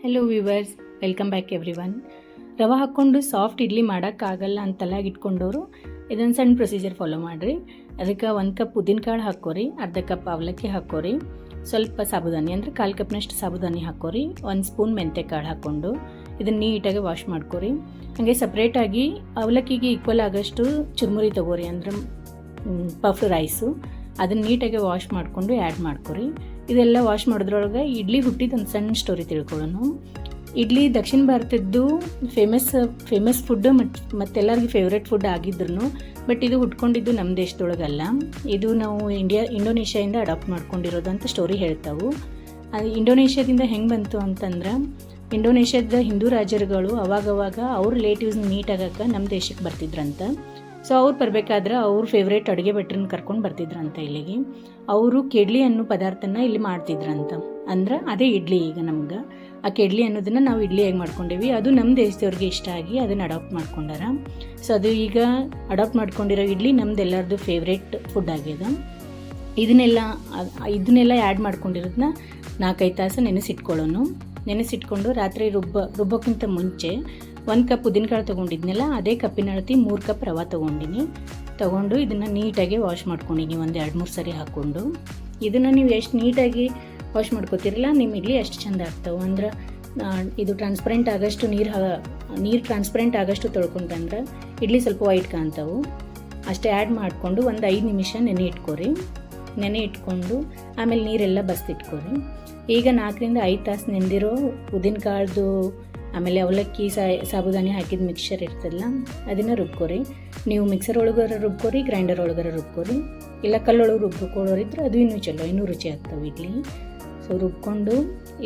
Hello viewers, welcome back everyone. ರವೆ ಹಾಕ್ಕೊಂಡು soft idli ಮಾಡೋಕ್ಕಾಗಲ್ಲ ಅಂತ ತಲೆಯಾಗಿ ಇಟ್ಕೊಂಡವರು ಇದೊಂದು ಸಣ್ಣ ಪ್ರೊಸೀಜರ್ ಫಾಲೋ ಮಾಡಿರಿ. ಅದಕ್ಕೆ 1 ಕಪ್ ಉದ್ದಿನಕಾಳು ಹಾಕ್ಕೋರಿ, ಅರ್ಧ ಕಪ್ ಅವಲಕ್ಕಿ ಹಾಕ್ಕೋರಿ, ಸ್ವಲ್ಪ ಸಾಬುದಾನಿ ಅಂದರೆ 1/4 ಕಪ್ನಷ್ಟು ಸಾಬುದಾನಿ ಹಾಕ್ಕೋರಿ, 1 ಸ್ಪೂನ್ ಮೆಂತ್ಯಕಾಳು ಹಾಕ್ಕೊಂಡು ಇದನ್ನು ನೀಟಾಗಿ ವಾಶ್ ಮಾಡ್ಕೋರಿ. ಹಾಗೆ ಸಪ್ರೇಟಾಗಿ ಅವಲಕ್ಕಿಗೆ ಈಕ್ವಲ್ ಆಗೋಷ್ಟು ಚುರುಮುರಿ ತೊಗೋರಿ, ಅಂದರೆ ಪಫ್ ರೈಸು. ಅದನ್ನು ನೀಟಾಗಿ ವಾಶ್ ಮಾಡಿಕೊಂಡು ಆ್ಯಡ್ ಮಾಡ್ಕೊರಿ. ಇದೆಲ್ಲ ವಾಶ್ ಮಾಡೋದ್ರೊಳಗೆ ಇಡ್ಲಿ ಹುಟ್ಟಿದ ಒಂದು ಸಣ್ಣ ಸ್ಟೋರಿ ತಿಳ್ಕೊಳ್ಳೋಣ. ಇಡ್ಲಿ ದಕ್ಷಿಣ ಭಾರತದ್ದು ಫೇಮಸ್ ಫುಡ್ಡು ಮತ್ತೆಲ್ಲರಿಗೂ ಫೇವ್ರೆಟ್ ಫುಡ್ ಆಗಿದ್ರು, ಬಟ್ ಇದು ಹುಟ್ಕೊಂಡಿದ್ದು ನಮ್ಮ ದೇಶದೊಳಗಲ್ಲ. ಇದು ನಾವು ಇಂಡೋನೇಷ್ಯಾದಿಂದ ಅಡಾಪ್ಟ್ ಮಾಡ್ಕೊಂಡಿರೋದು ಅಂತ ಸ್ಟೋರಿ ಹೇಳ್ತಾವೆ. ಅದು ಇಂಡೋನೇಷ್ಯಾದಿಂದ ಹೆಂಗೆ ಬಂತು ಅಂತಂದ್ರೆ, ಇಂಡೋನೇಷ್ಯಾದ ಹಿಂದೂ ರಾಜರುಗಳು ಅವಾಗವಾಗ ಅವ್ರ ರಿಲೇಟಿವ್ಸ್ನ ಮೀಟ್ ಆಗೋಕ್ಕೆ ನಮ್ಮ ದೇಶಕ್ಕೆ ಬರ್ತಿದ್ರಂತ. ಸೊ ಅವ್ರು ಬರಬೇಕಾದ್ರೆ ಅವ್ರ ಫೇವ್ರೇಟ್ ಅಡುಗೆ ಭಟ್ರನ್ನ ಕರ್ಕೊಂಡು ಬರ್ತಿದ್ರಂತ ಇಲ್ಲಿಗೆ. ಅವರು ಕೆಡ್ಲಿ ಅನ್ನೋ ಪದಾರ್ಥನ ಇಲ್ಲಿ ಮಾಡ್ತಿದ್ರಂತ. ಅಂದ್ರೆ ಅದೇ ಇಡ್ಲಿ. ಈಗ ನಮ್ಗೆ ಆ ಕೆಡ್ಲಿ ಅನ್ನೋದನ್ನು ನಾವು ಇಡ್ಲಿಯಾಗಿ ಮಾಡ್ಕೊಂಡೇವಿ. ಅದು ನಮ್ಮ ದೇಶದವ್ರಿಗೆ ಇಷ್ಟ ಆಗಿ ಅದನ್ನು ಅಡಾಪ್ಟ್ ಮಾಡ್ಕೊಂಡಾರ. ಸೊ ಅದು ಈಗ ಅಡಾಪ್ಟ್ ಮಾಡ್ಕೊಂಡಿರೋ ಇಡ್ಲಿ ನಮ್ದೆಲ್ಲರದು ಫೇವ್ರೇಟ್ ಫುಡ್ ಆಗಿದೆ. ಇದನ್ನೆಲ್ಲ ಆ್ಯಡ್ ಮಾಡ್ಕೊಂಡಿರೋದನ್ನ 4-5 ತಾಸು ನೆನೆಸಿಟ್ಕೊಂಡು ರಾತ್ರಿ ರುಬ್ಬೋಕ್ಕಿಂತ ಮುಂಚೆ 1 ಕಪ್ ಉದ್ದಿನಕಾಳು ತೊಗೊಂಡಿದ್ನಲ್ಲ, ಅದೇ ಕಪ್ಪಿನ ಅಳತಿ 3 ಕಪ್ ರವೆ ತೊಗೊಂಡು ಇದನ್ನು ನೀಟಾಗಿ ವಾಶ್ ಮಾಡ್ಕೊಂಡಿನಿ. 1-2-3 ಸರಿ ಹಾಕ್ಕೊಂಡು ಇದನ್ನು ನೀವು ಎಷ್ಟು ನೀಟಾಗಿ ವಾಶ್ ಮಾಡ್ಕೋತಿರಲ್ಲ, ನಿಮ್ಮ ಇಡ್ಲಿ ಅಷ್ಟು ಚೆಂದ ಆಗ್ತಾವೆ. ಅಂದ್ರೆ ಇದು ಟ್ರಾನ್ಸ್ಪರೆಂಟ್ ಆಗೋಷ್ಟು ನೀರು ಟ್ರಾನ್ಸ್ಪರೆಂಟ್ ಆಗೋಷ್ಟು ತೊಳ್ಕೊಂಡ್ರೆ ಇಡ್ಲಿ ಸ್ವಲ್ಪ ವೈಟ್ ಕಾಣ್ತಾವೆ. ಅಷ್ಟೇ ಆ್ಯಡ್ ಮಾಡಿಕೊಂಡು 5 ನಿಮಿಷ ನೆನೆ ಇಟ್ಕೊಂಡು ಆಮೇಲೆ ನೀರೆಲ್ಲ ಬಸ್ತಿಟ್ಕೊರಿ. ಈಗ 4-5 ತಾಸು ನೆಂದಿರೋ ಉದ್ದಿನಕಾಳ್ದು ಆಮೇಲೆ ಅವಲಕ್ಕಿ ಸಾಬುದಾನಿ ಹಾಕಿದ ಮಿಕ್ಸ್ಚರ್ ಇರ್ತದಲ್ಲ, ಅದನ್ನು ರುಬ್ಕೊರಿ. ನೀವು ಮಿಕ್ಸರ್ ಒಳಗಾರ ರುಬ್ಕೊರಿ, ಗ್ರೈಂಡರ್ ಒಳಗಾರ ರುಬ್ಕೊರಿ, ಇಲ್ಲ ಕಲ್ಲೊಳಗೆ ರುಬ್ಕೊಳ್ಳೋರಿದ್ರೆ ಅದು ಇನ್ನೂ ಚಲೋ, ಇನ್ನೂ ರುಚಿ ಆಗ್ತವೆ ಇಡ್ಲಿ. ಸೊ ರುಬ್ಕೊಂಡು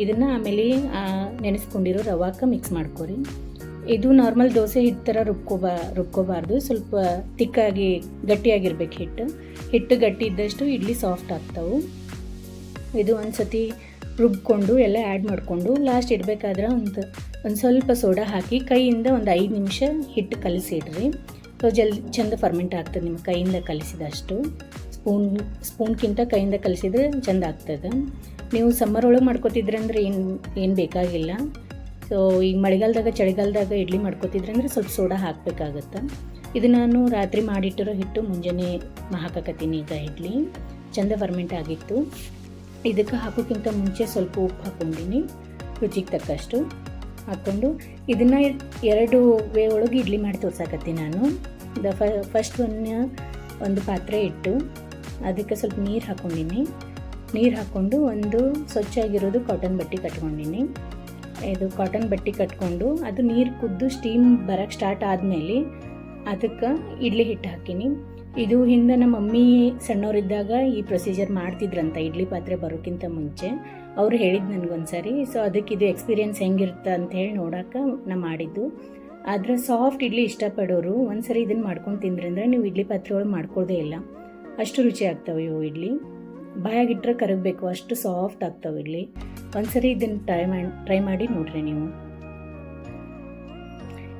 ಇದನ್ನು ಆಮೇಲೆ ನೆನೆಸ್ಕೊಂಡಿರೋ ರವಾಕ್ಕೆ ಮಿಕ್ಸ್ ಮಾಡ್ಕೊರಿ. ಇದು ನಾರ್ಮಲ್ ದೋಸೆ ಹಿಟ್ಟು ಥರ ರುಬ್ಕೋಬಾರ್ದು, ಸ್ವಲ್ಪ ತಿಕ್ಕಾಗಿ ಗಟ್ಟಿಯಾಗಿರ್ಬೇಕು ಹಿಟ್ಟು ಗಟ್ಟಿ ಇದ್ದಷ್ಟು ಇಡ್ಲಿ ಸಾಫ್ಟ್ ಆಗ್ತಾವೆ. ಇದು ಒಂದು ಸತಿ ರುಬ್ಕೊಂಡು ಎಲ್ಲ ಆ್ಯಡ್ ಮಾಡಿಕೊಂಡು ಲಾಸ್ಟ್ ಇಡಬೇಕಾದ್ರೆ ಒಂದು ಸ್ವಲ್ಪ ಸೋಡಾ ಹಾಕಿ ಕೈಯಿಂದ 5 ನಿಮಿಷ ಹಿಟ್ಟು ಕಲಸಿಡ್ರಿ. ಸೊ ಚೆಂದ ಫರ್ಮೆಂಟ್ ಆಗ್ತದೆ. ನಿಮ್ಮ ಕೈಯಿಂದ ಕಲಿಸಿದಷ್ಟು ಸ್ಪೂನ್ಗಿಂತ ಕೈಯಿಂದ ಕಲಿಸಿದ್ರೆ ಚೆಂದ ಆಗ್ತದೆ. ನೀವು ಸಮ್ಮರ್ ಒಳಗೆ ಮಾಡ್ಕೋತಿದ್ರೆ ಅಂದರೆ ಏನು ಬೇಕಾಗಿಲ್ಲ. ಸೊ ಈಗ ಮಳೆಗಾಲದಾಗ ಚಳಿಗಾಲದಾಗ ಇಡ್ಲಿ ಮಾಡ್ಕೋತಿದ್ರೆ ಅಂದರೆ ಸ್ವಲ್ಪ ಸೋಡಾ ಹಾಕಬೇಕಾಗತ್ತೆ. ಇದು ನಾನು ರಾತ್ರಿ ಮಾಡಿಟ್ಟಿರೋ ಹಿಟ್ಟು ಮುಂಜಾನೆ ಹಾಕಕತ್ತೀನಿ. ಈಗ ಇಡ್ಲಿ ಚೆಂದ ಫರ್ಮೆಂಟ್ ಆಗಿತ್ತು. ಇದಕ್ಕೆ ಹಾಕೋಕ್ಕಿಂತ ಮುಂಚೆ ಸ್ವಲ್ಪ ಉಪ್ಪು ಹಾಕ್ಕೊಂಡಿನಿ, ರುಚಿಗೆ ತಕ್ಕಷ್ಟು ಹಾಕ್ಕೊಂಡು ಇದನ್ನು 2 ವೇ ಒಳಗೆ ಇಡ್ಲಿ ಮಾಡಿ ತೋರ್ಸಾಕತ್ತೀನಿ ನಾನು. ಫಸ್ಟ್ ಒಂದು ಪಾತ್ರೆ ಇಟ್ಟು ಅದಕ್ಕೆ ಸ್ವಲ್ಪ ನೀರು ಹಾಕ್ಕೊಂಡು ಒಂದು ಸ್ವಚ್ಛಾಗಿರೋದು ಕಾಟನ್ ಬಟ್ಟೆ ಕಟ್ಕೊಂಡಿನಿ. ಇದು ಕಾಟನ್ ಬಟ್ಟೆ ಕಟ್ಕೊಂಡು ಅದು ನೀರು ಕುದ್ದು ಸ್ಟೀಮ್ ಬರೋಕ್ಕೆ ಸ್ಟಾರ್ಟ್ ಆದಮೇಲೆ ಅದಕ್ಕೆ ಇಡ್ಲಿ ಹಿಟ್ಟು ಹಾಕೀನಿ. ಇದು ಹಿಂದೆ ನಮ್ಮ ಮಮ್ಮಿ ಸಣ್ಣವರಿದ್ದಾಗ ಈ ಪ್ರೊಸೀಜರ್ ಮಾಡ್ತಿದ್ರಂತ, ಇಡ್ಲಿ ಪಾತ್ರೆ ಬರೋಕ್ಕಿಂತ ಮುಂಚೆ. ಅವ್ರು ಹೇಳಿದ್ದು ನನಗೊಂದು ಸಾರಿ. ಸೊ ಅದಕ್ಕೆ ಇದು ಎಕ್ಸ್ಪೀರಿಯೆನ್ಸ್ ಹೆಂಗಿರುತ್ತೆ ಅಂಥೇಳಿ ನೋಡೋಕೆ ನಾ ಮಾಡಿದ್ದು. ಆದರೆ ಸಾಫ್ಟ್ ಇಡ್ಲಿ ಇಷ್ಟಪಡೋರು ಒಂದು ಸರಿ ಇದನ್ನು ಮಾಡ್ಕೊಂಡು ತಿಂದ್ರಿ ಅಂದರೆ ನೀವು ಇಡ್ಲಿ ಪಾತ್ರೆ ಒಳಗೆ ಮಾಡ್ಕೊಳ್ಳೋದೇ ಇಲ್ಲ, ಅಷ್ಟು ರುಚಿ ಆಗ್ತಾವೆ ಇವು ಇಡ್ಲಿ. ಬಾಯಾಗಿಟ್ಟರೆ ಕರಗಬೇಕು, ಅಷ್ಟು ಸಾಫ್ಟ್ ಆಗ್ತಾವೆ ಇಡ್ಲಿ. ಒಂದು ಸರಿ ಇದನ್ನು ಟ್ರೈ ಮಾಡಿ ನೋಡ್ರಿ ನೀವು.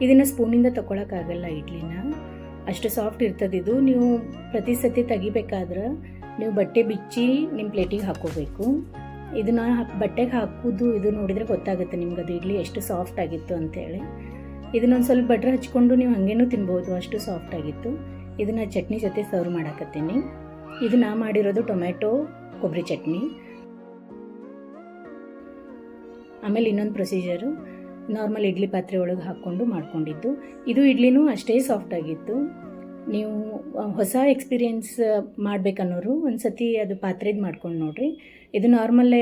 ಇದನ್ನು ಸ್ಪೂನಿಂದ ತೊಗೊಳಕ್ಕಾಗಲ್ಲ ಇಡ್ಲಿನ, ಅಷ್ಟು ಸಾಫ್ಟ್ ಇರ್ತದೆ ಇದು. ನೀವು ಪ್ರತಿ ಸತಿ ತೆಗಿಬೇಕಾದ್ರೆ ನೀವು ಬಟ್ಟೆ ಬಿಚ್ಚಿ ನಿಮ್ಮ ಪ್ಲೇಟಿಗೆ ಹಾಕೋಬೇಕು. ಇದನ್ನು ಬಟ್ಟೆಗೆ ಹಾಕೋದು ಇದು ನೋಡಿದರೆ ಗೊತ್ತಾಗುತ್ತೆ ನಿಮ್ಗೆ ಅದು ಇಡ್ಲಿ ಎಷ್ಟು ಸಾಫ್ಟ್ ಆಗಿತ್ತು ಅಂತೇಳಿ. ಇದನ್ನೊಂದು ಸ್ವಲ್ಪ ಬಟ್ರ್ ಹಚ್ಕೊಂಡು ನೀವು ಹಾಗೇನೂ ತಿನ್ಬೋದು, ಅಷ್ಟು ಸಾಫ್ಟ್ ಆಗಿತ್ತು. ಇದನ್ನು ಚಟ್ನಿ ಜೊತೆ ಸರ್ವ್ ಮಾಡಕತ್ತೀನಿ. ಇದು ನಾ ಮಾಡಿರೋದು ಟೊಮೆಟೊ ಕೊಬ್ಬರಿ ಚಟ್ನಿ. ಆಮೇಲೆ ಇನ್ನೊಂದು ಪ್ರೊಸೀಜರು ನಾರ್ಮಲ್ ಇಡ್ಲಿ ಪಾತ್ರೆ ಒಳಗೆ ಹಾಕ್ಕೊಂಡು ಮಾಡ್ಕೊಂಡಿದ್ದು. ಇದು ಇಡ್ಲಿನೂ ಅಷ್ಟೇ ಸಾಫ್ಟ್ ಆಗಿತ್ತು. ನೀವು ಹೊಸ ಎಕ್ಸ್ಪೀರಿಯೆನ್ಸ್ ಮಾಡಬೇಕನ್ನೋರು ಒಂದು ಸತಿ ಅದು ಪಾತ್ರೆದು ಮಾಡ್ಕೊಂಡು ನೋಡಿರಿ. ಇದು ನಾರ್ಮಲ್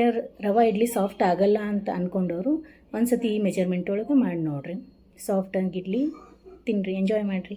ರವೆ ಇಡ್ಲಿ ಸಾಫ್ಟ್ ಆಗಲ್ಲ ಅಂತ ಅಂದ್ಕೊಂಡವರು ಒಂದು ಸತಿ ಈ ಮೆಜರ್ಮೆಂಟ್ ಒಳಗೆ ಮಾಡಿ ನೋಡಿರಿ. ಸಾಫ್ಟಾಗಿ ಇಡ್ಲಿ ತಿನ್ನಿರಿ, ಎಂಜಾಯ್ ಮಾಡಿರಿ.